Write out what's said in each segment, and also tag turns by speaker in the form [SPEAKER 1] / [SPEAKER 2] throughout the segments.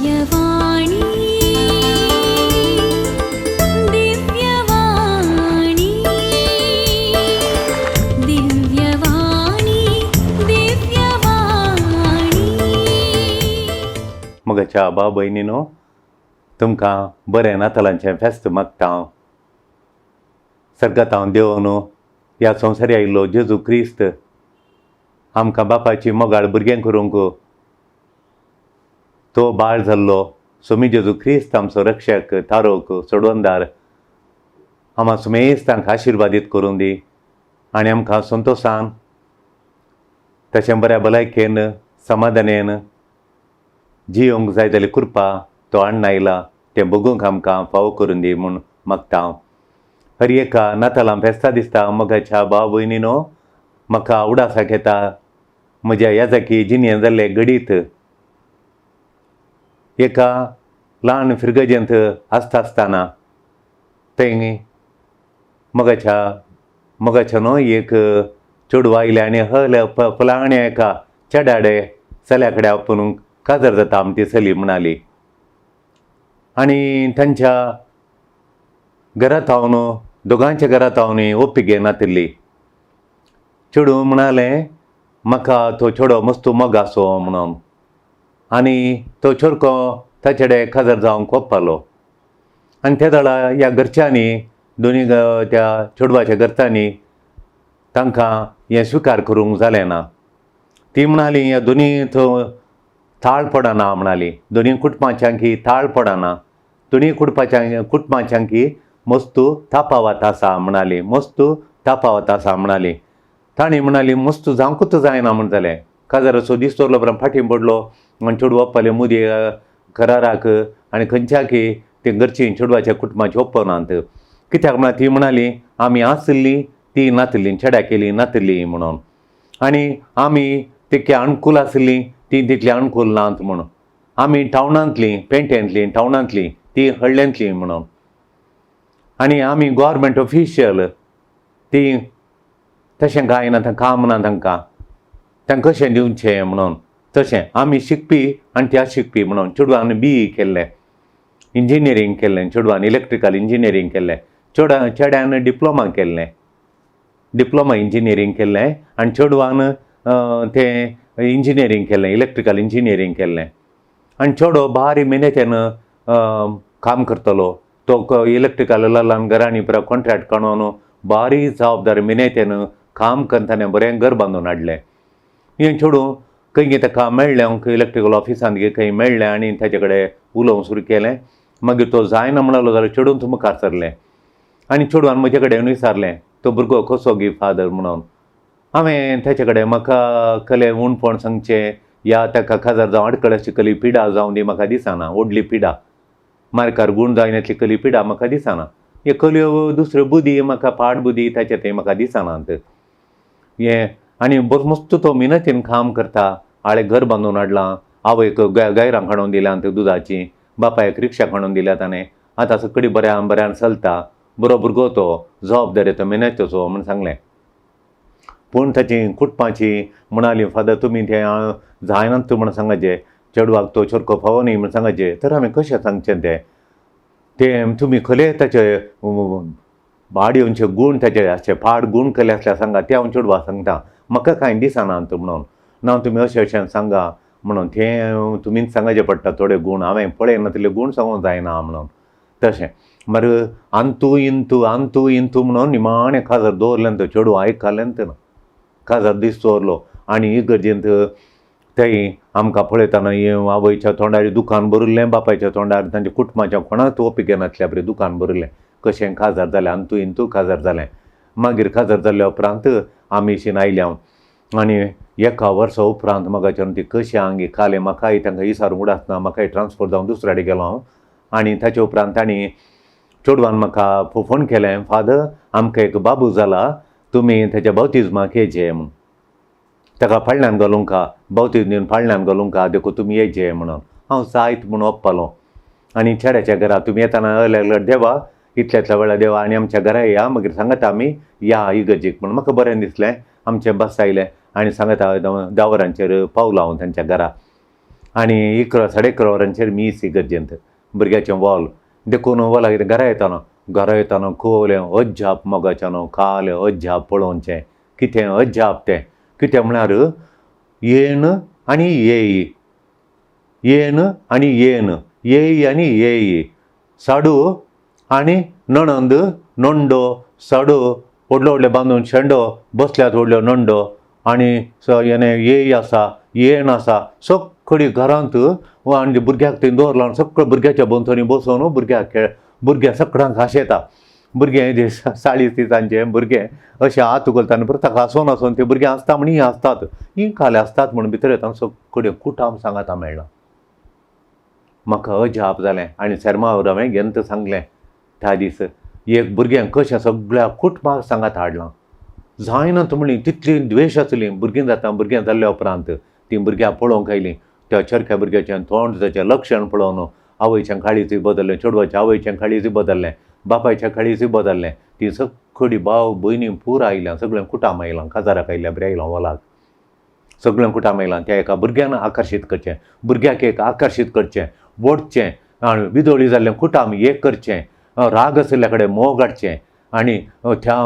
[SPEAKER 1] दिव्यवाणी दिव्यवाणी दिव्यवाणी दिव्यवाणी.
[SPEAKER 2] मगच्या भाव भयणीनो, तुमकां बरें नातालांचें फेस्त मागता. सर्गात हांव देव न्हू ह्या संवसारी आयिल्लो जेजू क्रिस्त आमकां बापाची मोगाळ भुरगें करूंक तो बाळ जाल्लो सोमी जेजू क्रिस्त आमचो रक्षक तारोक सोडवंदार आम्हा सुमेस्त तांकां आशिर्वादीत करूं दी आनी आमकां संतोशान तशें बऱ्या भलायकेन समाधानेन जियोंक जाय जाल्यार कृपा तो हाडून आयला तें बगूंक आमकां फावो करून दी म्हूण मागता. हर एका नातालां फेस्ता दिसता मोगाच्या भाव भयणीनो, म्हाका उडासाक येता म्हज्या येजाकी जिणें जाल्ले घडीत एका ल्हान फिरगजेंत आसतना थंय मोगाच्या न्हू एक चेडूं आयलें आनी फलाण्या एका चेड्याडे चल्या कडेन आपूण काजार जाता आमी ती चली म्हणाली. आनी तांच्या घरांत हांव दोगांच्या घरांत हांव ओप्पिगे नातिल्ली. चेडूं म्हणालें म्हाका तो चेडो मस्त मोग आसो म्हणून, आनी तो चोरको ताचे कडेन काजार जावंक ओप्पालो. आनी त्या वेळा ह्या घरच्यांनी दोनी त्या चेडवाच्या घरच्यांनी तांकां हें स्विकार करूंक जालें ना. ती म्हणाली ह्या दोनी ताळ पडना म्हणाली, दोनी कुटुंबाच्यांकी ताळ पडना, दोनी कुटुंबाच्यांकी मस्तू तापावत आसा म्हणाली, मस्तू तापावत आसा म्हणाली. ताणी म्हणाली मस्तू जावंकूच जायना म्हण जालें. काजार असो दीस दवरलो उपरांत फाटीं पडलो आनी चेडूं ओप्पालें मुदी कराराक आनी खंयच्याकी ते घरचीं चेडवाच्या कुटुंबाची ओप्पनात. कित्याक म्हळ्यार ती म्हणाली आमी आसली ती नातिल्ली, चेड्याक केली नातिल्ली म्हणून, आनी आमी तितकी अणकुल आसली ती तितली अणकुल नात म्हणून, आमी टावनांतलीं पेंटेंतलीं टावनांतलीं ती हळ्ळ्यांतलीं म्हणून, आनी आमी गव्हर्मेंट ऑफिशियल ती तशें कांय ना काम ना तांकां कशें दिवचें म्हणून. तशें आमी शिकपी आनी त्या शिकपी म्हणून. चेडवान BE केल्लें, इंजिनियरींग केल्लें, चेडवान इलेक्ट्रिकल इंजिनियरींग केल्लें, चेड्यान डिप्लोमा केल्लें, डिप्लोमा इंजिनियरींग केल्लें आनी चेडवान तें इंजिनियरींग केल्लें, इलेक्ट्रिकल इंजिनियरींग केल्लें. आनी चेडो बारी मेहनतीन काम करतलो. तो इलेक्ट्रिकल ल्हान घरांनी पुरा कॉन्ट्रॅक्ट काडून बारी जबाबदार मेहनतीन काम करताना बरें घर बांदून हाडलें. हें चेडूं खंय ताका मेळ्ळें इलेक्ट्रिकल ऑफिसान खंय मेळ्ळें आनी ताचे कडेन उलोवंक सुरू केलें. मागीर तो जायना म्हणलो जाल्यार चेडून मुखार सरलें आनी चेडवान म्हजे कडेन विचारलें तो भुरगो कसो गी फादर म्हणून. हांवें ताचे कडेन म्हाका कले उणपण सांगचें या ताका काजार जावं आडकळशी कली पिडा जावं दी म्हाका दिसना, व्हडली पिडा मार्कार गूण जावन येतली कली पिडा म्हाका दिसना. हे कल्यो दुसऱ्यो बुदी म्हाका पाड बुदी ताचे ते म्हाका दिसनात. हें आनी बरो मस्त तो मिनतीन काम करता. आळे घर बांदून हाडलां, आवयक गायरां हाडून दिल्यात दुदाची, बापायक रिक्षा हाडून दिल्या ताणें, आतां सगळी बऱ्यान चलता, बरो भुरगो तो, जबाबदारी तो मेहनतीचो म्हूण सांगलें. पूण ताची कुटुंबाची म्हणाली फादर तुमी तें जायनात म्हूण सांगचें, चेडवाक तो चोरको फावो न्ही म्हूण सांगचें. तर हांवें कशें सांगचें तें तुमी खले ताचे भाडयोंचे गूण ताचे अशे पाड गूण केले आसल्यार सांगा, ते हांव चेडवाक सांगता, म्हाका कांय दिसनात म्हणून. ना तुमी अशें सांगा म्हणून, तें तुमीच सांगचें पडटा थोडे गूण, हांवें पळयना तितले गूण सांगूंक जायना म्हणून. तशें मागीर अंतू इंतू म्हणून निमाणें काजार दवरलें. तो चेडूं आयकलें ना, काजार दीस दवरलो. आनी इगर्जेंत थंय आमकां पळयतना आवयच्या तोंडार दुकान भरिल्लें, बापायच्या तोंडार तांच्या कुटुंबाच्या कोणाच ओपिके नासल्या बरें दुकान भरिल्लें. कशें काजार जालें, अंतू इंतू काजार जालें. मागीर काजार जाल्ल्या उपरांत आमी शीन आयल्या आनी एका वर्सा उपरांत म्हाका ती कशी आंगी खालें. म्हाकाय तांकां विचारूंक उडासना, म्हाकाय ट्रान्सफर जावन दुसरे कडेन गेलो हांव. आनी ताचे उपरांत तांणी चेडवान म्हाका फोन केलें, फादर आमकां एक बाबू जाला, तुमी ताच्या बावतिजमाक येयचे म्हूण, ताका फाळण्यान घालूंक बावतीज दिवन फाळण्यान घालूंक देखून तुमी येयचे म्हणून. हांव जायत म्हूण ओप्पालो. आनी चेड्याच्या घरा तुमी येताना देवा इतल्या वेळा देवा आनी आमच्या घरा या, मागीर सांगता आमी या इगर्जेक म्हणून. म्हाका बरें दिसलें. आमचें बस आयलें आनी सांगता 10 वरांचेर पावलो हांव तांच्या घरा. आनी 11-11:30 वरांचेर मीस इगर्जेंत भुरग्याचें वॉल देखून वॉला कितें घरा येताना खोवलें अज्जाप मोगाच्यान कालें अज्जाप पळोवचें कितें अज्जाप तें कितें म्हळ्यार येन आनी येई येन आनी येई आनी येई साडू आनी नणंद नोंडो साडू व्हडले बांदून शेंडो बसल्यात व्हडल्यो नोंडो आनी येई आसा येण आसा सगळीं घरांत आनी भुरग्याक थंय दवरला सगळ्या भुरग्याच्या भोंवतणी बसून भुरग्या सगळ्यांक हांसयता भुरगे 40 दिसांचे भुरगे अशें हात उखलता आनी परत हांसून ते भुरगे हांसता म्हण हांसतात काले हांसतात म्हण भितर येता सगळें कुटाम सांगाता मेळ्ळा म्हाका अजाप जालें आनी सेर्माव रवें गेंत सांगलें त्या दीस एक भुरग्यांक कशें सगळ्या कुटुंबाक सांगात हाडलां जायना म्हणली तितली द्वेश आसली भुरगीं जाल्ल्या उपरांत ती भुरग्यां पळोवंक आयलीं त्या चरख्या भुरग्याचें तोंड ताचें लक्षण पळोवन आवयचें काळीजूय बदल्लें चेडवाच्या आवयचें काळीजूय बदल्लें बापायच्या काळीजूय बदल्लें ती सगळीं भाव भयणी पुरो आयल्यां सगळें कुटाम आयलां काजाराक आयल्या बरें आयलां वॉलाक सगळें कुटाम आयलां त्या एका भुरग्यान आकर्शीत करचें भुरग्याक एक आकर्शीत करचें ओडचें आनी विदोळी जाल्लें कुटाम एक करचें राग आशिल्ल्या कडेन मोग हाडचें आनी त्या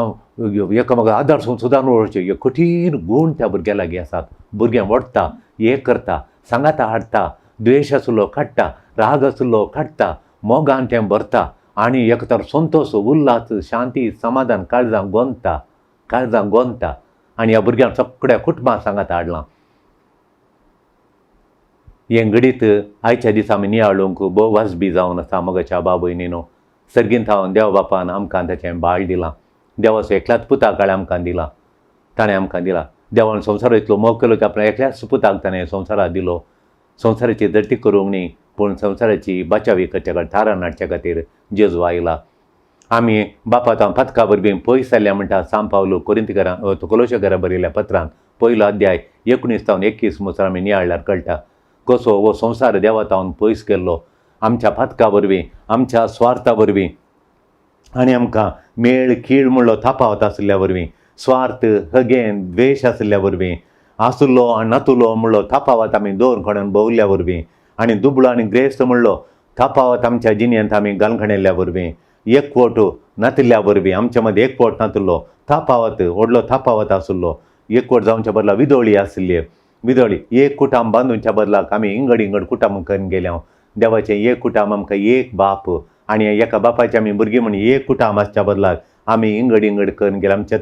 [SPEAKER 2] एकामेकाक आदार सुद्दां ओळखचें हे कठीण गूण त्या भुरग्या लागीं आसात भुरगें ओडटा एक करता सांगाता हाडटा द्वेश आसलो काडटा राग आसलो काडटा मोगान तें भरता आनी एक तर संतोश उल्हास शांती समाधान काळजांक गोंदता आनी ह्या भुरग्यांक सगळ्या कुटुंबाक सांगाता हाडलां हें घडीत आयच्या दिसा आमी नियाळूंक भोव वाजबी जावन आसा मोगाच्या बाब भयणीनो सर्गींत हांव देव बापान आमकां ताचें बाळ दिलां देवाचो एकल्याच पुताक काळें आमकां दिला ताणें आमकां दिला देवान संवसार इतलो मोग केलो की आपल्या एकल्याच पुताक ताणें संवसाराक दिलो संवसाराची धरती करूंक न्ही पूण संवसाराची बाचावी करचे खातीर थारान हाडचे खातीर जेजू आयला आमी बापात हांव पथका वरवीं पयस जाल्ल्या म्हणटा सांब पावलो कोरिंथीकारां कोलोशाकारां बरयल्ल्या पत्रांत 1 अध्याय 19-21 मुसर आमी नियाळ्यार कळटा कसो हो संवसार देवातावन पयस केल्लो आमच्या पथका वरवीं आमच्या स्वार्था वरवीं आनी आमकां मेळ कीळ म्हणलो थापावत आशिल्ल्या वरवीं स्वार्थ हगेन द्वेश आशिल्ल्या वरवीं आसुल्लो आनी नातुलो म्हणलो थापावत आमी दोन कोणान भोंवल्या वरवीं आनी दुबळो आनी ग्रेस्त म्हणलो थापावत आमच्या जिणेंत आमी घालखणयल्ल्या वरवीं एकवट नातिल्ल्या वरवीं आमच्या मदीं एकवट नातुल्लो थापावत व्हडलो थापावत आसुल्लो एकवट जावच्या बदला विदोळी आशिल्ली विदोळी एक कुटाम बांदूच्या बदलाक आमी इंगड कुटाम करून गेल्या देवाचें एक कुटाम आमकां एक बाप आनी एका बापाचें आमी भुरगीं म्हण एक कुटाम आसच्या बदलाक आमी इंगड करून गेले आमच्या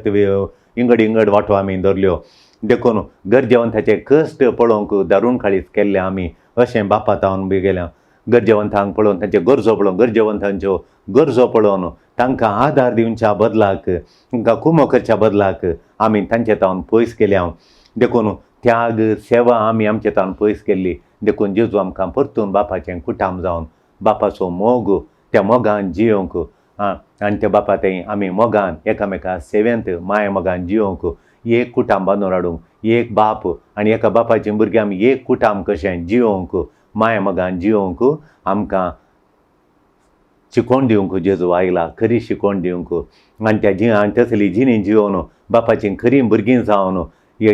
[SPEAKER 2] इंगड वांटो आमी धरल्यो देखून गरजेवंताचे कश्ट पळोवंक दारूण काळीज केल्ले आमी अशें बापातावन बी गेल्या गरजेवंतांक पळोवन तांचे गरजो पळोवन गरजेवंतांच्यो गरजो पळोवन तांकां आदार दिवच्या बदलाक तांकां कुमो करच्या बदलाक आमी तांचे तावन पयस केल्या देखून त्याग सेवा आमी आमचे तावन पयस केल्ली देखून जेजू आमकां परतून बापाचें कुटाम जावन बापाचो मोग त्या मोगान जियोंक आनी त्या बापा थंय आमी मोगान एकामेका सेवेंत माय मोगान जियोंक एक कुटाम बांदून हाडूंक एक बाप आनी एका बापाचीं भुरगीं आमी एक कुटाम कशें जियोंक माय मोगान जियोंक आमकां शिकोवण दिवंक जेजू आयला खरी शिकोवण दिवंक आनी त्या तसली जिणी जियोवन बापाचीं खरीं भुरगीं जावन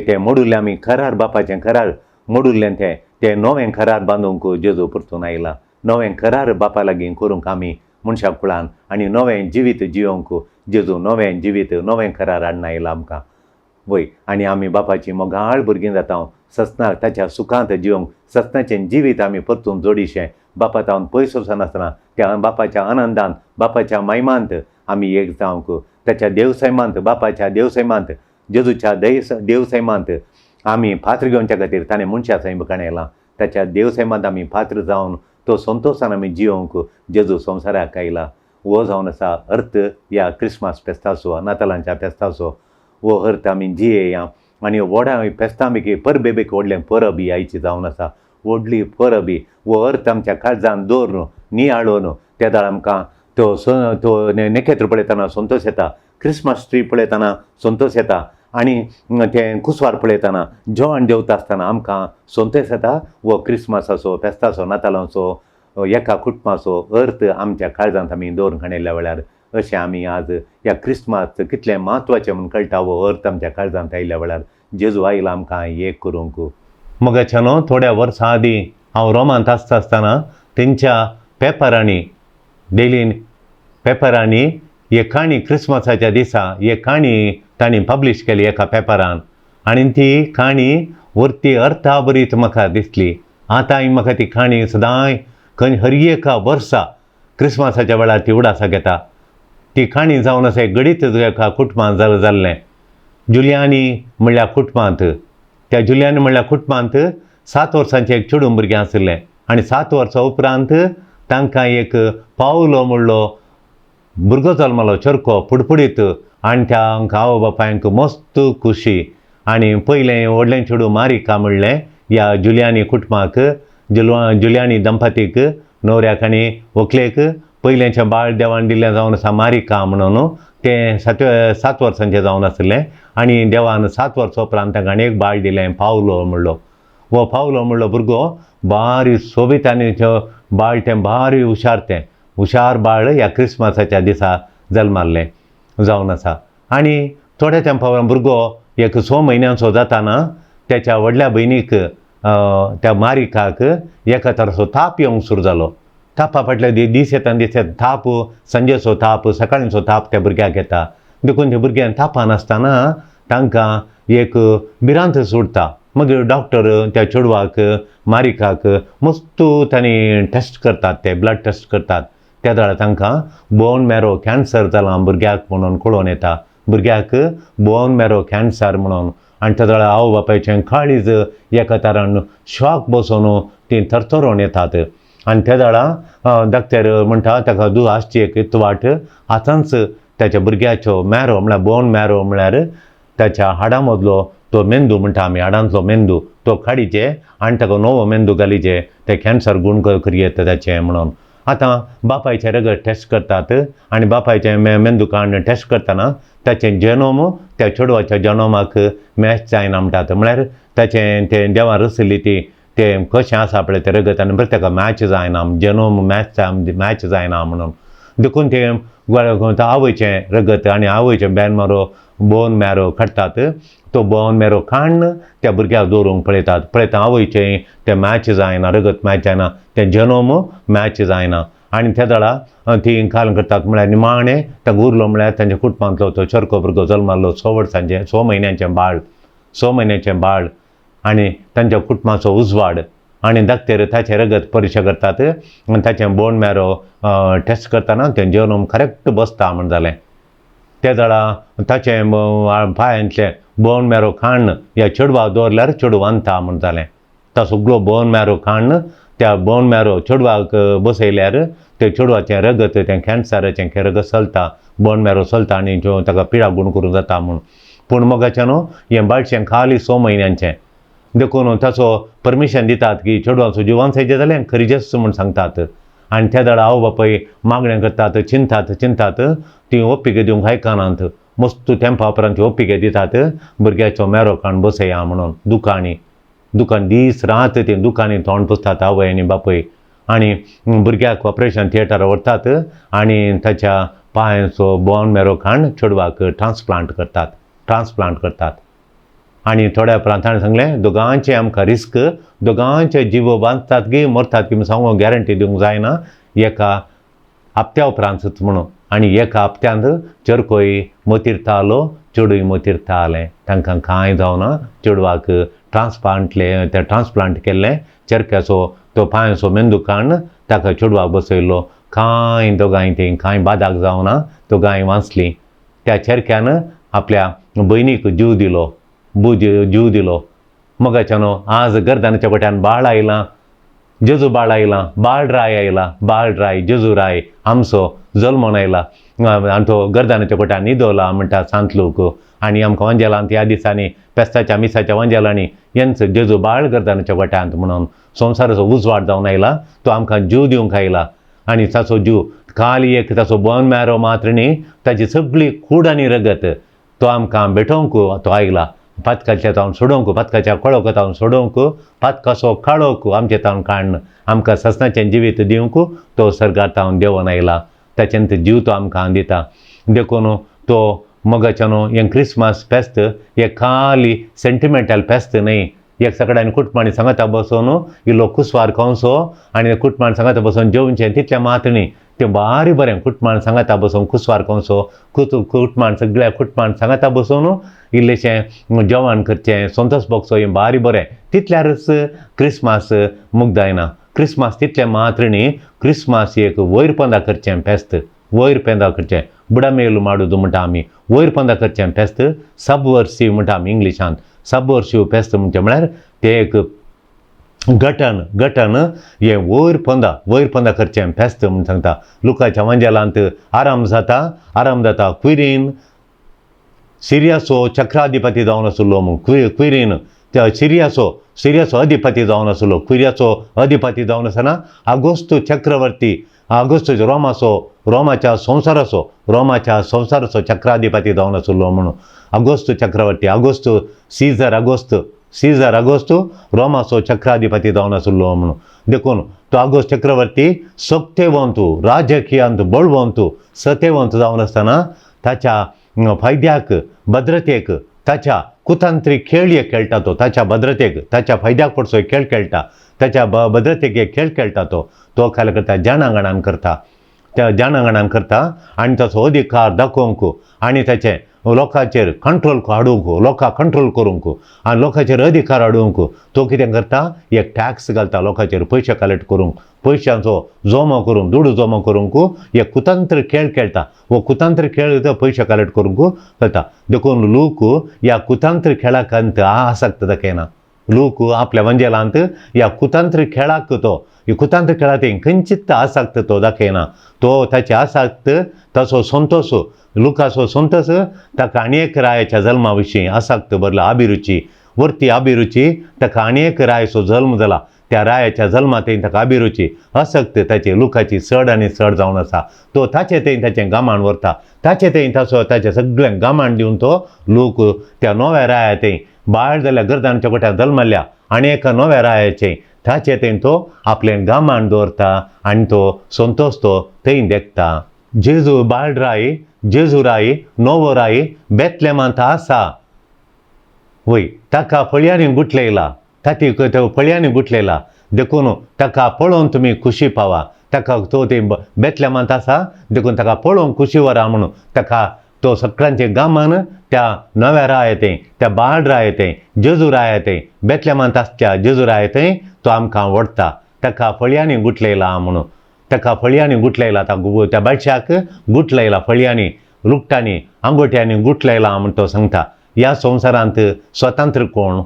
[SPEAKER 2] तें मोडुल्लें आमी खरार बापाचें खरार मोडुल्लें तें नवें खरार बांदूंक जेजू परतून आयला नवें खरार बापा लागीं करूंक आमी मनशाक कुळान आनी नवें जिवीत जियोंक जेजू नवें जिवीत नवें खरार हाडून आयला आमकां वय आनी आमी बापाचीं मोगाळ भुरगीं जाता सस्नाक ताच्या सुखांत जियोंक सस्नाचें जिवीत आमी परतून जोडिशें बापा तावन पयस वचनासतना त्या बापाच्या आनंदांत बापाच्या महिमांत आमी एक जावंक ताच्या देवसैमांत बापाच्या देवसैमांत जेजूच्या देवसैमांत आमी पात्र घेवच्या खातीर ताणें मनशा सैम येयलां ताच्या देवसैमांत आमी पात्र जावन तो संतोशान आमी जियोंक जेजू संवसाराक आयला हो जावन आसा अर्थ ह्या क्रिस्मस फेस्ताचो नातालांच्या फेस्ताचो हो अर्थ आमी जियेया आनी व्हडा फेस्तां पैकी परबेक व्हडलें परब ही आयची जावन आसा व्हडली परब ही हो अर्थ आमच्या काळजांत दवरून नियाळून त्या दाळ आमकां तो नखेत्र पळयतना संतोश येता क्रिस्मस ट्री पळयतना संतोश येता आनी तें कुसवार पळयतना जेवण जेवता आसतना आमकां संतोश येता हो क्रिस्मसाचो फेस्ताचो नातालांचो एका कुटुंबाचो अर्थ आमच्या काळजांत आमी दवरून हाडयल्ल्या वेळार अशें आमी आज ह्या क्रिस्मस कितलें म्हत्वाचें म्हूण कळटा हो अर्थ आमच्या काळजांत आयिल्ल्या वेळार जेजू आयला आमकां एक करूंक मोगाच्यान थोड्या वर्सां आदीं हांव रोमांत आसतना तेंच्या पेपरांनी डेली पेपरांनी एक काणी क्रिसमसाच्या दिसा एक काणी तांणी पब्लीश केली एका पेपरान आनी ती काणी वरती अर्थाबरीत म्हाका दिसली. आतां म्हाका ती काणी सदांय खंय हर एका वर्सा क्रिसमसाच्या वेळार ती उडासा घेता. ती काणी जावन अशें गडीत एका कुटुंबांत जाल्लें. जुलियानी म्हणल्यार कुटुंबांत त्या जुलियानी म्हणल्यार कुटुंबांत 7 वर्सांचें एक चेडूं भुरगें आशिल्लें आनी 7 वर्सां उपरांत तांकां एक पावलो म्हणलो भुरगो जल्मलो चरको पुडपुडीत आनी तांकां आवय बापायक मस्त खुशी. आनी पयलें व्हडलें चेडूं मारिका म्हणलें ह्या जुलियानी कुटुंबाक जुलियानी दंपतीक न्हवऱ्याक आनी व्हंकलेक पयलेंचें बाळ देवान दिल्लें जावन आसा मारिका म्हणून तें 7 वर्सांचें जावन आसलें आनी देवान 7 वर्सां उपरांत तांकां आनी एक बाळ दिलें पावलो म्हणलो. वो पावलो म्हणलो भुरगो बारी सोबीत आनी बाळ तें बारी हुशार बाळ ह्या क्रिसमसाच्या दिसा जल्माल्लें जावन आसा. आनी थोड्या तेंपा भुरगो एक 6 म्हयन्यांचो जाताना त्याच्या व्हडल्या भयणीक त्या मारिकाक एका तराचो ताप येवंक सुरू जालो. तापा फाटले दीस येता ताप संजेचो ताप सकाळींचो ताप त्या भुरग्याक येता. देखून त्या भुरग्यान तापान आसतना तांकां एक भिरांत सुट्टा. मागीर डॉक्टर त्या चेडवाक मारिकाक मस्त तांणी टेस्ट करतात, ते ब्लड टेस्ट करतात. त्या वेळार तांकां बोन मॅरो कॅन्सर जालां भुरग्याक म्हणून कळोवन येता. भुरग्याक बोन मॅरो कॅन्सर म्हणून. आनी त्या वेळार आवय बापायचें काळीज एका तरान शॉक बसून ती थरथरोवन येतात. आनी त्या वेळार डॉक्टर म्हणटा ताका आसची एक इतवाट आतांच त्याच्या भुरग्याचो मॅरो म्हळ्यार बोन मॅरो म्हळ्यार त्याच्या हाडां मदलो तो मेंदू म्हणटा आमी हाडांतलो मेंदू तो काडीचे आनी ताका नवो मेंदू घालीचे ते कॅन्सर गूण करयेत ताचें म्हणून. आतां बापायचें रगत टेस्ट करतात आनी बापायचें मेंदू काडून टेस्ट करतना ताचें जेनोम त्या चेडवाच्या जेनोमाक मॅच जायना म्हणटात. म्हळ्यार ताचें तें देवान रचयली ती तें कशें आसा पळय तें रगत आनी बरें ताका मॅच जायना जेनोम मॅच जायना म्हणून. देखून तें आवयचें रगत आनी आवयचें बोन मॅरो काडटात. तो बोन मॅरो काडून त्या भुरग्याक दवरूंक पळयता आवयचें तें मॅच जायना रगत मॅच जायना तें जेनोम मॅच जायना. आनी त्या वेळार ती काल करतात म्हळ्यार निमाणें ताका उरलो म्हळ्यार तांच्या कुटुंबांतलो तो चरको भुरगो जल्मालो 6 म्हयन्यांचें बाळ आनी तांच्या कुटुंबाचो उजवाड. आनी दाखतेर ताचें रगत परिक्षा करतात आनी ताचें बोन मॅरो टेस्ट करतना तें जेनोम करेक्ट बसता म्हण जालें. त्या वेळार ताचें पांयांतलें बोन मॅरो काडून ह्या चेडवाक दवरल्यार चेडूं वांता म्हण जालें. तो सगळो बोन मॅरो काडून त्या बोन मॅरो चेडवाक बसयल्यार ते चेडवाचें रगत तें कॅन्सराचें रगत चलता बोन मॅरो चलता आनी ताका पिडा गूण करूंक जाता म्हूण. पूण मोगाचें न्हू हें बाळशें खाली 6 म्हयन्यांचें. देखून ताचो परमिशन दितात की चेडवाचो जीव वांचायचें जालें खरीजेच म्हूण सांगतात. आनी त्या वेळार आवय बापाय मागणें करतात चिंतात ती ओप्पिगे दिवंक आयकनात. मस्त तेंपा उपरांत ओप्पिगे दितात भुरग्याचो मॅरो काडून बसया म्हणून. दुकान दीस रात ती दुकानी तोंड पुसतात आवय आनी बापय. आनी भुरग्याक ऑपरेशन थिएटरार व्हरतात आनी ताच्या पांयांचो बोन मॅरो काडून चेडवाक ट्रान्सप्लांट करतात. आनी थोड्या उपरांत ताणें सांगलें दोगांचें आमकां रिस्क दोगांचे जिवो बांदतात की मरतात की सांगूंक गॅरंटी दिवंक जायना एका हप्त्या उपरांतूच म्हणून. आनी एका हप्त्यांत चरकोय मतीरतालो चेडूय मतीरतालें. तांकां कांय जावना. चेडवाक ट्रान्सप्लांट केल्लें चरक्याचो तो पांयांचो मेंदू काडून ताका चेडवाक बसयल्लो. कांय बादाक जावना. दोगांय वाचलीं. त्या चरक्यान आपल्या भयणीक जीव दिलो. मोगाचें न्हू आज गर्दानाच्या कोट्यान बाळ आयलां जेजू बाळ आयलां बाळराय जेजू राय आमचो जल्मोन आयला आनी तो गर्दानाच्या कोट्यान न्हिदोला म्हणटा सांत लोक. आनी आमकां वंजेलांत ह्या दिसांनी पेस्ताच्या मिसाच्या वंजेलांनी येंच जेजू बाळ गर्दानाच्या कोट्यांत म्हणून संवसाराचो उजवाड जावन आयला. तो आमकां जीव दिवंक आयला आनी ताचो जीव खाली एक ताचो बोन मॅरो मात्र न्ही ताची सगळी कूड आनी रगत तो आमकां भेटोवंक तो आयला. पातकाच्या तावन सोडोवंक पातकाच्या कळोक तावन सोडोवंक पातकाचो काळोक आमचे तावन काडून आमकां ससनाचें जिवीत दिवंक तो सर्गार तावन देंवन आयला. ताच्यान जीव तो आमकां दिता. देखून तो मोगाचें न्हू हें क्रिसमस फेस्त हें खाली सेंटिमेंटल फेस्त न्हय. एक सगळ्यांनी कुटुंबांनी सांगाता बसून इल्लो कुसवार खावसो आनी कुटुंबान सांगाता बसून जेवचें तितल्या मातणी तें बारी बरें कुटुंबान सांगाता बसून कुसवार खावसो कुटुंबान सगळ्या कुटुंबान सांगाता बसून इल्लेशें जेवण करचें संतोश भोगचो हें बारी बरें तितल्यारच क्रिस्मास मुग्ध जायना क्रिस्मास तितल्या मातणी क्रिस्मास एक वयर पंदा करचें फेस्त वयर पेंदा करचें बुडामेल माडूದು म्हणटा आमी वयर पंदा करचें फेस्त सबवर्सीव म्हणटा आमी इंग्लिशांत सबवर्सीव फेस्त म्हणचें म्हळ्यार तें एक गटन हें वयर पंदा करचें फेस्त म्हूण सांगता लुकाच्या वंजेलांत आराम जाता क्विरीन सिरियासो चक्राधिपती जावन आसलो म्हूण क्विरीन त्या सिरियासो अधिपती जावन आसलो क्विरियाचो अधिपती जावन आसतना आगोस्त चक्रवर्ती आगोस्तोचो रोमाच्या संवसाराचो चक्राधिपती जावन आसलो म्हणून आगोस्त चक्रवर्ती सीझर आगोस्त रोमाचो चक्राधिपती जावन आसलो म्हणून देखून तो आगोस्त चक्रवर्ती सत्तेवंतू राजकीयांत बळवंतू सत्तेवंत जावन आसतना ताच्या फायद्याक भद्रतेक ताच्या कुतंत्रीक खेळ एक खेळटा तो ताच्या भद्रतेक ताच्या फायद्याक पडचो एक खेळ खेळटा ताच्या भद्रतेक एक खेळ खेळटा तो खाल करता जाणांगणान करता आनी ताचो अधिकार दाखोवंक आनी ताचे लोकांचेर कंट्रोल हाडूंक लोकांक कंट्रोल करूंक आनी लोकांचेर अधिकार हाडूंक तो कितें करता एक टॅक्स घालता लोकांचेर पयशे कलेक्ट करूंक पयशांचो जमो करूंक दुडू जमो करूंक एक कुतंत्र खेळ खेळटा वो कुतंत्र खेळ पयशे कलेक्ट करूंक करता देखून लोक ह्या कुतंत्र खेळाक आसक्त दाखयना लोक आपल्या वंजेलांत ह्या कुतंत्र खेळाक कुतंत्र खेळांत खंयचीच आसक्त तो दाखयना तो ताची आसक्त ताचो संतोश लुकाचो संतोश ताका आनी एक रायाच्या जल्मा विशीं आसक्त भरला अभिरुची ताका आनी एक रायाचो जल्म जाला त्या रायाच्या जल्मांत ताका अभिरुची आसक्त ताची लुकाची चड आनी चड जावन आसा तो ताचें ताचें गामान व्हरता ताचें ताचें सगळें गामान दिवन तो लोक त्या नव्या राया बाळ जाल्ल्या गर्दांच्या कोट्यान जल्मल्ल्या आनी एका नव्या रायाचें ताचें तो आपलें गामान दवरता आनी तो संतोश तो थंय देखता जेजू बाळराय जेजू राय नवो राय बेतलेमांत आसा वय ताका फळयांनी गुठलयला फळयांनी गुठलयला देखून ताका पळोवन तुमी खुशी पावा ताका तो ते बेतलेमांत आसा देखून ताका पळोवन खुशी व्हरा म्हणून ताका तो सगळ्यांचे गामान त्या नव्या रायतें त्या बाळ रायतें जेजू रायतें बेतलेमांत आसच्या जेजू रायतें तो आमकां व्हरता ताका फळयांनी गुठलयला म्हणून ताका फळयांनी गुठलयला त्या बायशाक गुठलयला फळयांनी लुकटांनी आंगोट्यांनी गुठलयला म्हूण तो सांगता ह्या संवसारांत स्वतंत्र कोण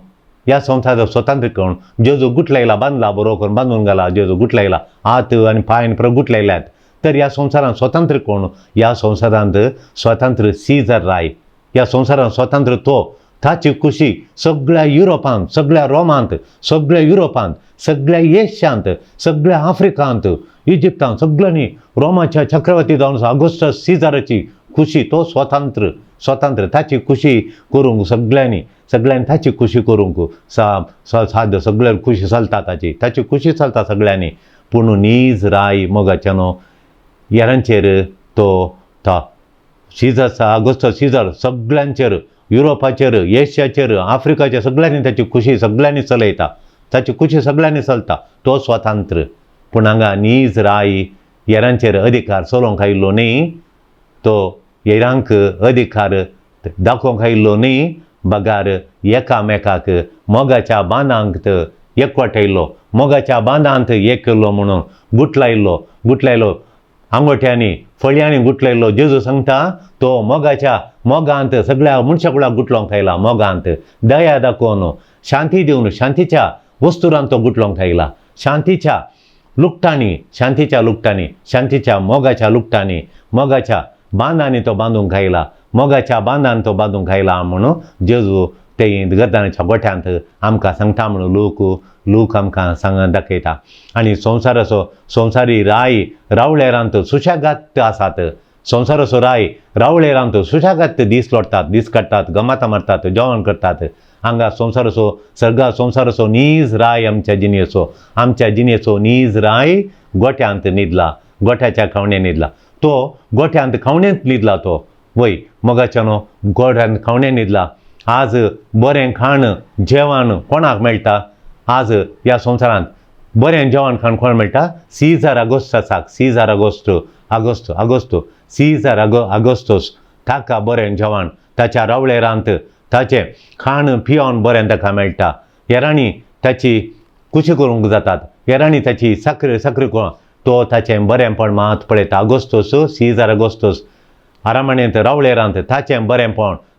[SPEAKER 2] ह्या संवसारांत स्वतंत्र कोण जेजू गुठलयला बांदला बरो करून बांदून घाला जेजू गुठलयला हात आनी पांय पुरो गुठलयल्यात तर ह्या संवसारांत स्वतंत्र कोण ह्या संवसारांत स्वतंत्र सीझर राय ह्या संवसारांत स्वतंत्र तो ताची खुशी सगळ्या युरोपांत सगळ्या रोमांत सगळ्या युरोपांत सगळ्या एशियांत सगळ्या आफ्रिकांत इजिप्तांत सगळ्यांनी रोमाच्या चक्रवर्ती जावन ऑगस्टस सीझराची खुशी तो स्वतंत्र ताची खुशी करूंक सगळ्यांनी ताची खुशी करूंक साद्य सगळ्या खुशी चलता ताची खुशी चलता सगळ्यांनी पूण नीज राय मोगाच्यानो हेरांचेर तो सीझर ऑगस्टस सीझर सगळ्यांचेर युरोपाचेर एशियाचेर आफ्रिकाचेर सगळ्यांनी ताची खुशी सगळ्यांनी चलयता ताची खुशी सगळ्यांनी चलता तो स्वतंत्र पूण हांगा नीज राय हेरांचेर अधिकार चलोवंक आयिल्लो न्ही तो हेरांक अधिकार दाखोवंक आयिल्लो न्ही बगार एकामेकाक मोगाच्या बांदांत एकवटायलो मोगाच्या बांदांत एक केल्लो म्हणून गुठलायलो आंगोट्यांनी फळयांनी गुठलयलो जेजू सांगता तो मोगांत सगळ्या मनशा कुळाक गुठलोंक आयला मोगांत दया दाखोवन शांती दिवन शांतीच्या वस्तुरांत तो गुठलोंक आयला शांतीच्या लुकटांनी शांतीच्या मोगाच्या लुकटांनी मोगाच्या बांदांनी तो बांदूंक आयला मोगाच्या बांदांत तो बांदूंक आयला म्हणून जेजू ते गर्दानाच्या गोठ्यांत आमकां सांगता म्हणून लोक आमकां सांग दाखयता आनी संवसारी राय रावळेरांत सुशेगाद आसात संवसाराचो राय रावळेरांत सुशेगाद दीस लोटतात दीस काडटात गमाता मारतात जेवण करतात हांगा संवसाराचो नीज राय आमच्या जिणेचो नीज राय गोठ्यांत न्हिदला गोठ्याच्या खावण्यांत न्हिदला तो गोठ्यांत खावण्यांत न्हिदला तो वय मोगाच्यानो गोठ्यांत खावण्यांत न्हिदला आज बरें खाण जेवण कोणाक मेळटा आज ह्या संवसारांत बरें जेवण खाण कोण मेळटा सीझर आगोस्तासाक सीझर आगोस्तो सीझर आगोस्तोस ताका बरें जेवण ताच्या रावळेरांत ताचें खाण पियोन बरें ताका मेळटा हेरांनी ताची कुशी करूंक जातात हेरांनी ताची साखर तो ताचें बरेंपण मात पळयता आगोस्तोस सीझर आगोस्तोस आरामाणेंत रावळेरांत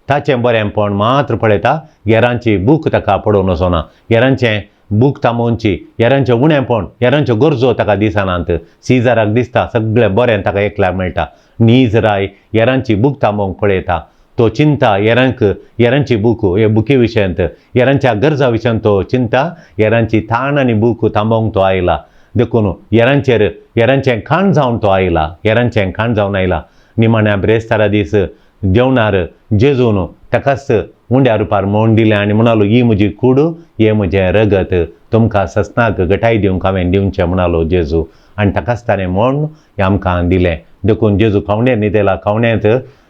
[SPEAKER 2] ताचें बरेंपण मात्र पळयता हेरांची बूक ताका पडोवन वचना हेरांचें बूक तामोवची हेरांचें उणेंपण हेरांच्यो गरजो ताका दिसनात सीझराक दिसता सगळें बरें ताका एकल्याक मेळटा नीज राय हेरांची बूक तामोवंक पळयता तो चिंता हेरांची बूक हे बुकी विशयंत हेरांच्या गरजा विशयंत तो चिंता हेरांची थाण आनी बूक थांबोवंक तो आयला देखून हेरांचें खाण जावन तो आयला हेरांचें खाण जावन आयला निमाण्या ब्रेस्तारा दीस जेवणार जेजून ताकाच उंड्या रुपार मोड दिलें आनी म्हणालो ही म्हजी कूड हे म्हजें रगत तुमकां सस्नाक घटाय दिवंक हांवें दिवचें म्हणालो जेजू आनी ताकाच ताणें मोड हें आमकां दिलें देखून जेजू खावणेर न्हिदेला खावण्यांत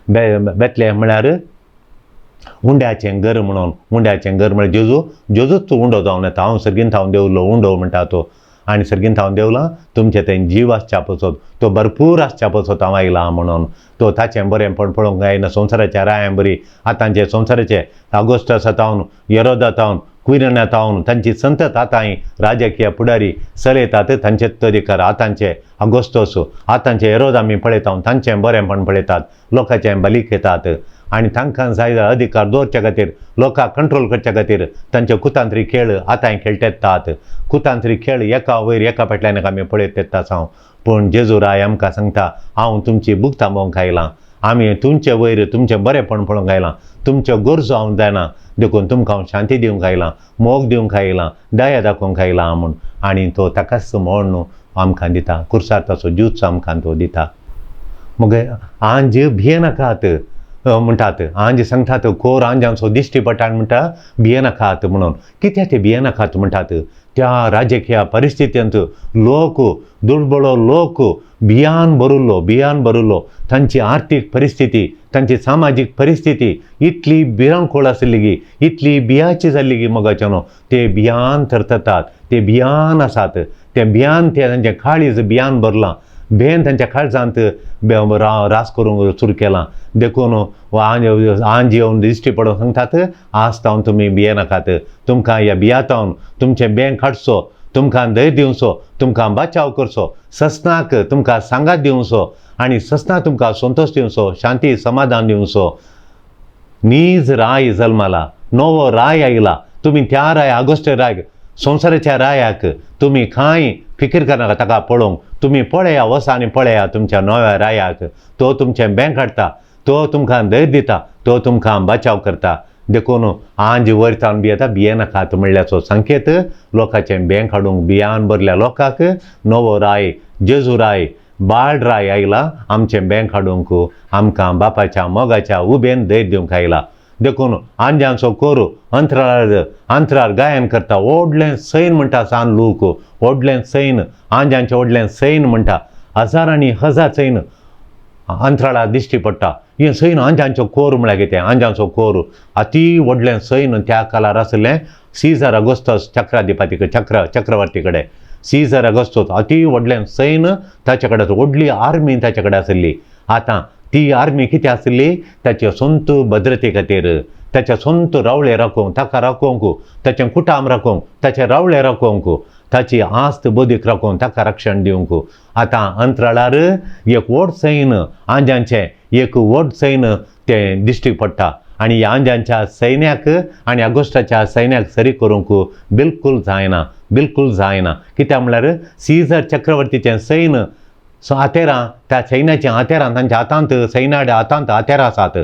[SPEAKER 2] बेतलें म्हळ्यार उंड्याचें घर म्हळ्यार जेजूच उंडो जावन येता हांव सर्गीन थावन देवलो उंडो म्हणटा तो आनी सर्गीन थावन देवला तुमचें थंय जीव आसच्या पसत तो भरपूर आसच्या पसत हांव आयला म्हणून तो ताचें बरेंपण पळोवंक जायना संवसाराच्या रायां बरी आतांचे संवसाराचे आगोस्तासा तावन येरोदा तावन क्विरना तावन तांची संतत आतांय राजकीय फुडारी चलयतात तांचे तरीकार आतांचे आगोस्तोस आतांचे येरोद आमी पळयता तांचें बरेंपण पळयतात लोकांचें बलीक येतात आनी तांकां जाय अधिकार दवरचे खातीर लोकांक कंट्रोल करचे खातीर तांचे कुतांत्री खेळ आतांय खेळटे येतात कुतांत्री खेळ एका वयर एका फाटल्यान आमी पळयत येता साव पूण जेजू राय आमकां सांगता हांव तुमची बूक थांबोवंक आयलां आमी तुमचे वयर तुमचें बरेंपण पळोवंक आयलां तुमच्यो गरजो हांव जायना देखून तुमकां हांव शांती दिवंक आयलां मोग दिवंक आयलां दया दाखोवंक आयलां म्हूण आनी तो ताकाच म्हण न्हू आमकां दिता कुर्सार ताचो ज्यूच आमकां तो दिता मग आंज भियेनाकात म्हणटात आंज सांगतात कोर आंजांचो दिश्टी पडटा म्हणटा भियेनाकात म्हणून कित्याक ते भियेनाकात म्हणटात त्या राजकीय परिस्थितींत लोक दुर्बळो लोक भियान भरिल्लो तांची आर्थीक परिस्थिती तांची सामाजीक परिस्थिती इतली भिरांकूळ आसली इतली भियाची जाल्ली गी मोगाच्यानो ते भियान थरथतात ते भियान आसात ते भियान ते तांचें काळीज भियान भरलां भेन तांच्या काळजांत रास करूंक सुरू केलां देखून आंज येवन दिश्टी पडोवन सांगतात आज तावन तुमी भियेनाकात तुमकां ह्या भियातावन तुमचें बें काडचो तुमकां धैर्य दिवचो तुमकां बचाव करचो सस्नाक तुमकां सांगात दिवचो आनी सस्नाक तुमकां संतोश दिवचो शांती समाधान दिवचो नीज राय जल्माला नवो राय आयला तुमी त्या राय आगोस्ट राय संवसाराच्या रायाक तुमी कांय फिकीर करनाका ताका पळोवंक तुमी पळया वसा आनी पळया तुमच्या नव्या रायाक तो तुमचें बें काडटा तो तुमकां धैर्य दिता तो तुमकां बचाव करता देखून आंज वयर जावन भियेनाकात म्हणल्याचो संकेत लोकांचें बें काडूंक भियान भरल्या लोकांक नवो राय जेजू राय बाळ राय आयला आमचें बें काडूंक आमकां बापाच्या मोगाच्या उबेन धैर्य दिवंक आयला देखून आंजांचो कोरू अंतरार गायन करता व्हडलें सैन म्हणटा सान लोक व्हडलें सैन आंजांचें व्हडलें सैन म्हणटा हजार आनी हजार सैन अंतराळार दिश्टी पडटा हें सैन आंजांचो कोर म्हळ्यार कितें आंजांचो कोर अती व्हडलें सैन त्या काळार आसलें सीझर आगोस्तस चक्रवर्ती कडेन सीझर आगोस्तस अती व्हडलें सैन ताचे कडेन व्हडली आर्मी ताचे कडेन आसली आतां ती आर्मी कितें आसली ताचे संत भद्रते खातीर ताचे संत रावळे राखोवंक ताका राखोवंक ताचें कुटाम राखोवंक ताचे रावळे राखोवंक ताची आस्त बोदीक राखोवंक ताका रक्षण दिवंक आतां अंतराळार एक व्हड सैन आंजांचें एक व्हड सैन तें दिश्टी पडटा आनी ह्या आंजांच्या सैन्याक आनी आगोस्टाच्या सैन्याक सरी करूंक बिलकूल जायना कित्याक म्हळ्यार सीझर चक्रवर्तीचें सैन आतेरां त्या सैन्याच्या आतेरां तांच्या हातांत सैन्याच्या हातांत आतेरां आसात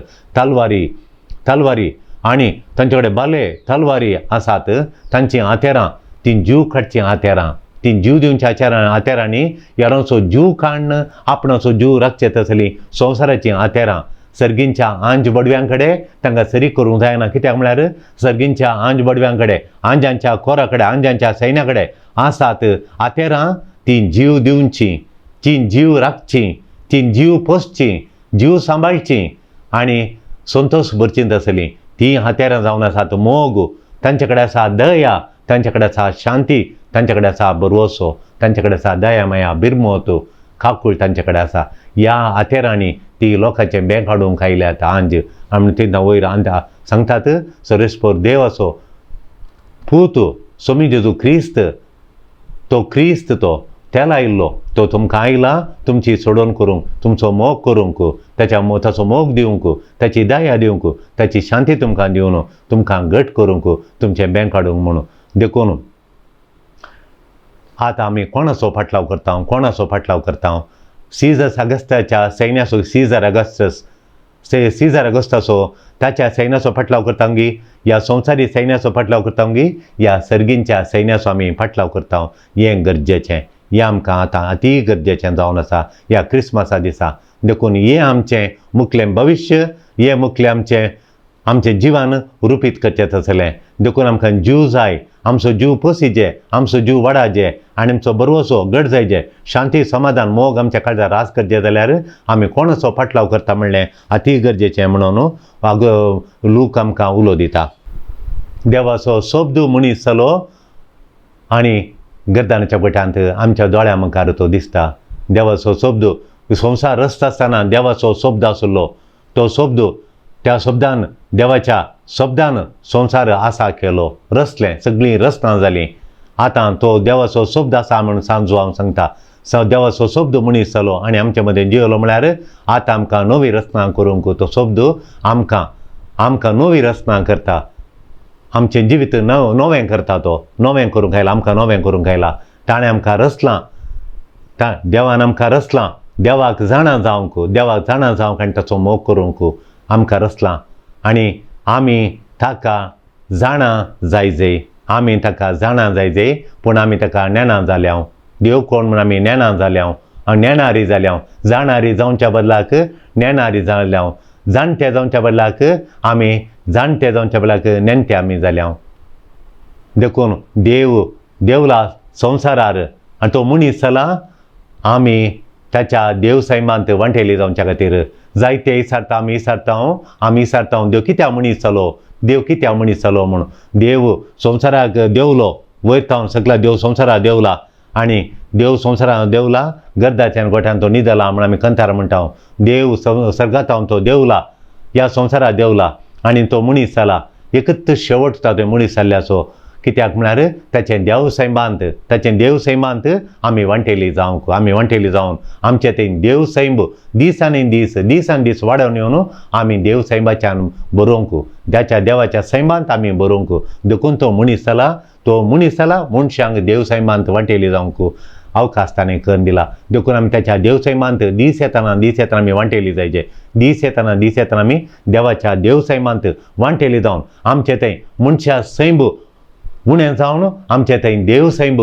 [SPEAKER 2] तलवारी आनी तांचे कडेन बाले तलवारी आसात तांची आतेरां ती जीव काडची आतेरां ती जीव दिवच्या आतेरांनी यारांचो जीव काडन आपणाचो जीव राखचे तसली संवसाराची आतेरां सर्गींच्या आंज बडव्यां कडेन तांकां सरी करूंक जायना कित्याक म्हळ्यार सर्गींच्या आंज बडव्यां कडेन आंजांच्या कोरा कडेन आंजांच्या सैन्या कडेन आसात आतेरां ती जीव दिवची ती जीव राखची ती जीव पोसची जीव सांबाळची आनी संतोश भरची तसली ती हातेरां जावन आसात मोग, तांचे कडेन आसा दया, तांचे कडेन आसा शांती, तांचे कडेन आसा बरवसो, तांचे कडेन आसा दया माया बिरमोत खाकूळ तांचे कडेन आसा. ह्या हातेरांनी ती लोकांचें बें काडूंक आयल्यात आंज. आमी तितून वयर आंता सांगतात सर्वेस्पर देव असो पूत सोमी जेजू क्रिस्त, तो क्रिस्त तो तेला आयिल्लो, तो तुमकां आयला तुमची सोडोन करूंक, तुमचो मोग करूंक, ताचो मोग दिवंक, ताची दया दिवंक, ताची शांती तुमकां दिवन तुमकां घट करूंक, तुमचें बें काडूंक म्हणून. देखून आतां आमी कोणाचो फाटलाव करता? सीझर अगस्ताच्या सैन्याचो सीझर अगस्ताचो ताच्या सैन्याचो फाटलाव करता गी, ह्या संवसारी सैन्याचो फाटलाव करता गी, ह्या सर्गींच्या सैन्याचो आमी फाटलाव करता. हें गरजेचें, हें आमकां आतां अती गरजेचें जावन आसा ह्या क्रिस्मसा दिसा. देखून हें आमचें मुखेलें भविश्य, हें मुखेलें आमचें जिवन रुपीत करचें आसलें. देखून आमकां जीव जाय, आमचो जीव पोसिजे, आमचो जीव वाडाजे आनी आमचो बरवसो घट जायचे, शांती समाधान मोग आमच्या काळजांत रास करचे जाल्यार आमी कोणाचो फाटलाव करता म्हणलें अती गरजेचें म्हणून लूक आमकां उलो दिता. देवाचो शब्द मनीस जालो आनी गर्दानाच्या गोट्यांत आमच्या दोळ्या मुखार तो दिसता. देवाचो शब्द संवसार रचता आसतना देवाचो शब्द आसलो, तो शब्द त्या शब्दान देवाच्या शब्दान संवसार आसा केलो, रचलें, सगळीं रचना जालीं. आतां तो देवाचो शब्द आसा म्हणून सांजो हांव सांगता. देवाचो शब्द मनीस जालो आनी आमचे मदें जियेलो म्हळ्यार आतां आमकां नवी रचना करूंक तो शब्द आमकां नवी रचना करता, आमचें जिवीत नवें करता. तो नवें करूंक आयला, आमकां नवें करूंक आयला. ताणें आमकां रचलां, देवान आमकां रचलां, देवाक जाणा जावंक आनी ताचो मोग करूंक आमकां रचलां. आनी आमी ताका जाणा जायजे, पूण आमी ताका नेना जाल्यां. देव कोण म्हूण आमी नेना जाल्यां, नेणारी जाल्यां. जाणारी जावच्या बदलाक नेणारी जाल्यां, जाणटे जावच्या बदलाक आमी जाणटे जावच्या बदलाक नेणटे आमी जाल्यां. देखून देव देवला संवसारार आनी तो मनीस जाला. आमी ताच्या देव सैमांत वांटेली जावच्या खातीर जायते आमी विचारता देव कित्याक मनीस जालो म्हूण. देव संवसाराक देवलो, वयर सगळा देव संवसाराक देवला आनी देव संवसाराक देवला, गर्दाच्या गोठ्यान तो न्हिदला म्हूण आमी कंथार म्हणटा. देव सर्गांत तो देवला, ह्या संवसाराक देवला आनी तो मनीस जाला. एकच शेवट जाता तो मनीस जाल्ल्याचो. कित्याक म्हळ्यार ताचें देव सैमांत आमी वांटेली जावन आमचे थंय देव सैम दिसान दीस वाडोवन येवन आमी देव सैमाच्यान बरोवंक, देवाच्या सैमांत आमी बरोवंक. देखून तो मनीस जाला मनशांक देव सैमांत वांटेली जावंक अवकाश ताणें करून दिला. देखून आमी ताच्या देव सैमांत दीस येताना आमी वांटेली जायचे. दीस येताना आमी देवाच्या देव सैमांत वांटेली जावन आमचे थंय मनशा सैम उणें जावन आमचे थंय देव सैम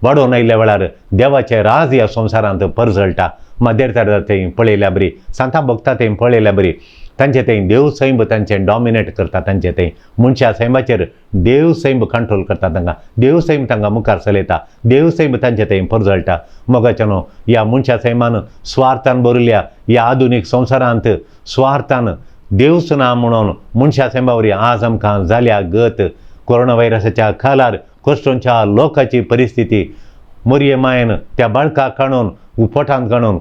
[SPEAKER 2] वाडोवन आयिल्ल्या वेळार देवाचें राज ह्या संवसारांत परजळटा. मादेर थंय पळयल्या बरी, सांता भक्तां थंय पळयल्या बरी, तांचे थंय देव सैम तांचें डॉमिनेट करता. तांचे थंय मनशा सैमाचेर देव सैम कंट्रोल करता. तांकां देव सैम तांकां मुखार चलयता, देव सैम तांचे थंय परजळटा. मोगाच्यान ह्या मनशा सैमान स्वार्थान भरिल्ल्या ह्या आधुनीक संवसारांत स्वार्थान देवच ना म्हणून मनशा सैमा वरी आज आमकां जाल्या गत. कोरोना व्हायरसाच्या खालार कोस्टोंच्या लोकांची परिस्थिती, मोरये मायन त्या बाळकाक काडून पोटांत काडून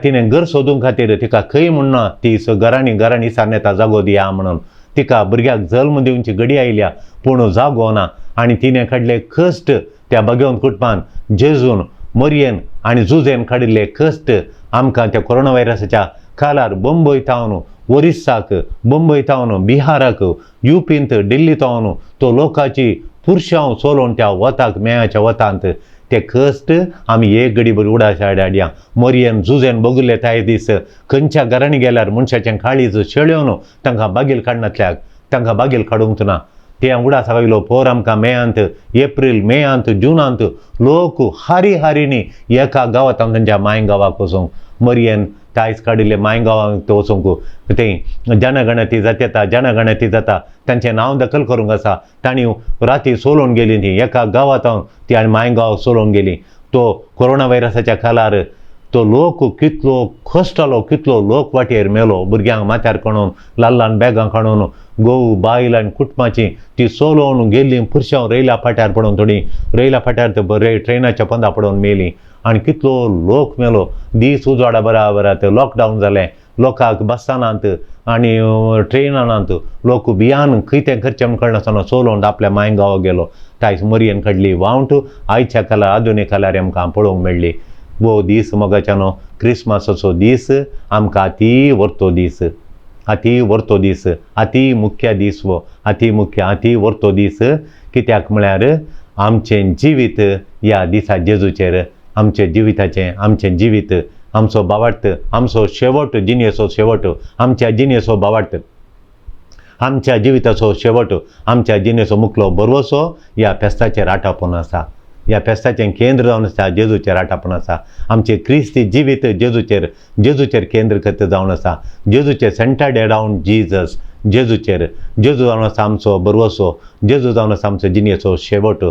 [SPEAKER 2] तिणें घर सोदूंक खातीर तिका खंय म्हणना ती घरांनी सारन येता जागो दिया म्हणून. तिका भुरग्याक जल्म दिवची घडी आयल्या पूण जागो ना आनी तिणें काडले कश्ट त्या भगवंत कुटुंबान जेजून मोरयेन आनी जुजेन काडिल्ले कश्ट आमकां त्या कोरोना व्हायरसाच्या खालार बंबय तावन ओरिस्साक, बंबय तावन बिहाराक, युपींत दिल्ली तावन तो लोकांची पुरशांव चलोवन त्या वताक मेळाच्या वतांत ते कश्ट आमी एक घडी भर उडाड्या. मोरयेन जुजेन बगुल्ले ताय दीस खंयच्या घरांनी गेल्यार मनशाचें काळीज शेळयोन तांकां बागेल काडनातल्याक तांकां बागेल काडूंक ना. ते उडासा वयलो पोर आमकां मेयांत, एप्रील मेयांत, जुनांत लोक हारींनी एका गांवांत तांच्या माय गांवाक वचूंक, मोरयेन तायज काडिल्ले मायगांवांक वचूंक थंय जनगणती जाता तांचें नांव दखल करूंक आसा. तांणी राती सोलोवन गेली न्ही, एका गांवांत ती आनी मायगांव सोलोवन गेली. तो कोरोना व्हायरसाच्या खालार तो लोक कितलो कश्टालो, कितलो लोक वाटेर मेलो, भुरग्यांक माथ्यार काडून ल्हान बॅगां काडून घोव बायल आनी कुटुंबाची ती सोलोवन गेल्ली पुरशांव रेला फाट्यार पडोवन थोडी रेला फाट्यार ट्रेनाच्या पंदा पडोवन मेली आनी कितलो लोक मेलो दीस उजवाडा बराबर ते लॉकडावन जालें लोकांक बसानांत आनी ट्रेनांत लोक भियान खंय तें करचें म्हण कळनासतना सोलोवन आपल्या माय गांवाक गेलो तायस मरयेन काडली वावंट आयच्या कालार आधुनीक कालार आमकां पळोवंक मेळ्ळी वो दीस मोगाच्यानो क्रिस्मसाचो दीस आमकां अती व्हरतो दीस अती व्हरतो दीस अती मुख्य दीस वो अती मुख्य अती व्हरतो दीस कित्याक म्हळ्यार आमचें जिवीत ह्या दिसा जेजूचेर आमचे जिविताचें आमचें जिवीत आमचो बावार्थ आमचो शेवट जिणेचो शेवट आमच्या जिणेचो बावार्थ आमच्या जिविताचो शेवट आमच्या जिणेचो मुखलो बरवसो ह्या फेस्ताचेर आटापून आसा ह्या फेस्ताचें केंद्र जावन आसा जेजूचेर आटापून आसा आमचें क्रिस्ती जिवीत जेजूचेर केंद्र जावन आसा जेजूचेर सेंटर्ड अरावंड जिजस जेजूचेर जेजू जावन आसा आमचो बरवसो जेजू जावन आसा आमचो जिणेचो शेवट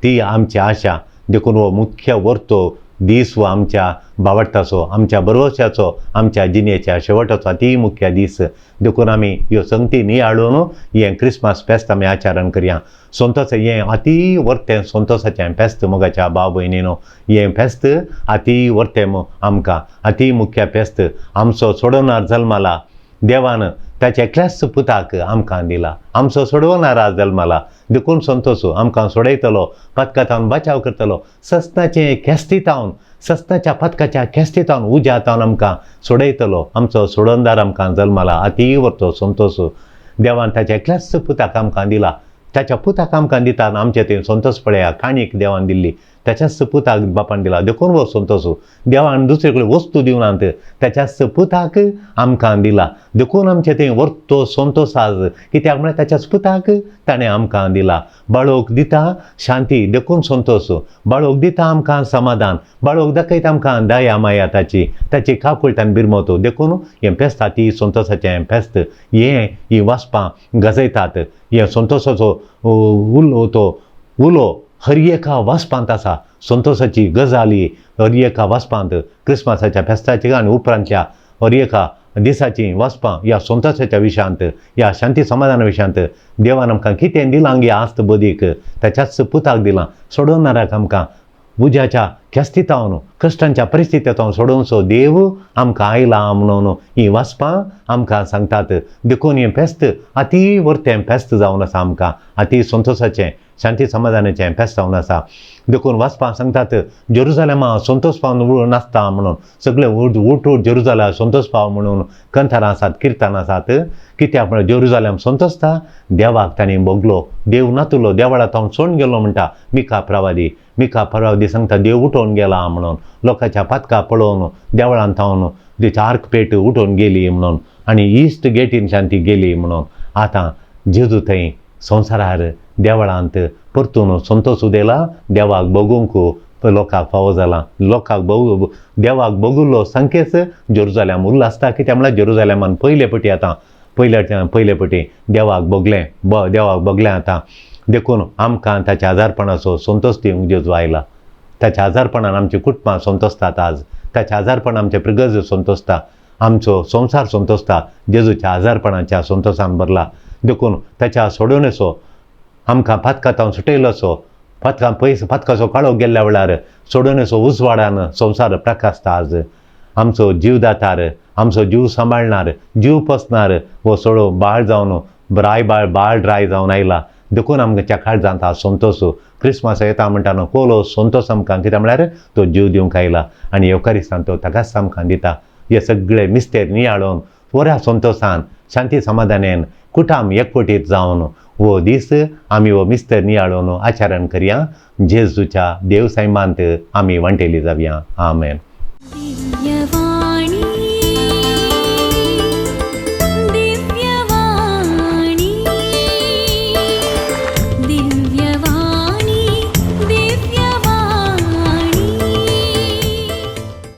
[SPEAKER 2] ती आमची आशा देखून हो मुख्य व्हरतो दीस हो आमच्या बावार्थाचो आमच्या बरवश्याचो आमच्या जिणेच्या शेवटाचो अती मुख्य दीस देखून आमी ह्यो संगती नियाळून हें क्रिस्मस फेस्त आमी आचरण करया संतोस हें अती व्हरतें संतोसाचें फेस्त मोगाच्या भाव भयणीनो हें फेस्त अती व्हरतें आमकां अती मुख्य फेस्त आमचो सोडवणार जल्माला देवान ताच्या एकल्याच पुताक आमकां दिला आमचो सोडवणारा जल्माला देखून संतोश आमकां सोडयतलो पथकातावन बचाव करतलो सस्ताचे केस्तितावन सस्ताच्या पथकाच्या केस्तितावन उज्यातावन आमकां सोडयतलो आमचो सोडवणदार आमकां जल्माला अती व्हरतो संतोश देवान ताच्या एकल्याच पुताक आमकां दिला ताच्या पुताक आमकां दिता आमचे थंय संतोश पळया काणीक देवान दिल्ली त्याच्याच पुताक बापान दिला देखून वो संतोश देवान दुसरे कडेन वस्तू दिवनात त्याच्याच पुताक आमकां दिला देखून आमचे थंय व्हरतो संतोश आज कित्याक म्हळ्यार त्याच्याच पुताक ताणें आमकां दिला बाळोक दिता शांती देखून संतोश बाळोक दिता आमकां समाधान बाळोक दाखयता आमकां दया माया ताची काकुळटान बिरमवतो देखून हें फेस्त ती संतोशाचें फेस्त ही वाचपां गजयतात हें संतोशाचो उलो हर एका वाचपांत आसा संतोशाची गजाली हर एका वाचपांत क्रिस्मसाच्या फेस्ताची आनी उपरांतच्या हर एका दिसाची वाचपां ह्या संतोशाच्या विशयांत ह्या शांती समाधाना विशयांत देवान आमकां कितें दिलां ह्या आस्त बदीक ताच्याच पुताक दिलां सोडवणाराक आमकां उज्याच्या केस्तितावन कश्टांच्या परिस्थितींत सोडोवचो देव आमकां आयला म्हणून ही वाचपां आमकां सांगतात देखून हें फेस्त अती व्हरतें फेस्त जावन आसा आमकां अती संतोशाचें शांती समाधानाचें फेस्त जावन आसा देखून वाचपां सांगतात जेरुजालेमा संतोश पावन नासता म्हणून सगळे उठ जेरुजालेम संतोश पाव म्हणून कंथारां आसात किर्तन आसात कित्याक म्हळ्यार जेरुजालेम संतोशता देवाक ताणें भोगलो देव नातुलो देवळांत हांव सोडून गेलो म्हणटा मिका प्रवादी सांगता देव उठोवन गेला म्हणून लोकांच्या पातका पळोवन देवळांत हांव तिची आर्कपेट उठोवन गेली म्हणून आनी इश्ट गेटीन शांती गेली म्हणून आतां जेजू थंय संवसारार देवळांत परतून संतोश उदेला देवाक बगूंक लोकांक फावो जाला लोकांक देवाक बगुल्लो संख्येच जेरुजालेम उरलो आसता कित्याक म्हळ्यार जेरुजालेमान पयले पटी आतां पयले पटी देवाक बगलें आतां देखून आमकां ताच्या आजारपणाचो संतोश दिवंक जेजू आयला ताच्या आजारपणान आमची कुटुंबां संतोशतात आज ताच्या आजारपणान आमचे प्रगज संतोशता आमचो संवसार संतोशता जेजूच्या आजारपणाच्या संतोशान भरला देखून ताच्या सोडवणेचो आमकां पातकातावन सुटयलोसो पातकाचो काळो गेल्ल्या वेळार सोडवणेचो उजवाडान संवसार प्रकाशता आज आमचो जीवदातार आमचो जीव सांबाळणार जीव पोसणार वो सोडो बाळ जावन बाळ ड्राय जावन आयला देखून आमच्या काळजांत हा संतोश क्रिस्मस येता म्हणटानो कोलो संतोश आमकां कित्याक म्हळ्यार तो जीव दिवंक आयला आनी येवकारिस्तान तो ताकाच आमकां दिता हे सगळे मिस्तेर नियाळोवन बऱ्या संतोशान शांती समाधानान कुटाम एकवटीत जावन वो दीस आमी वो मिस्तेर नियाळोवन आचरण करया जेजूच्या देव सैमांत आमी वांटेली जावया आमेन.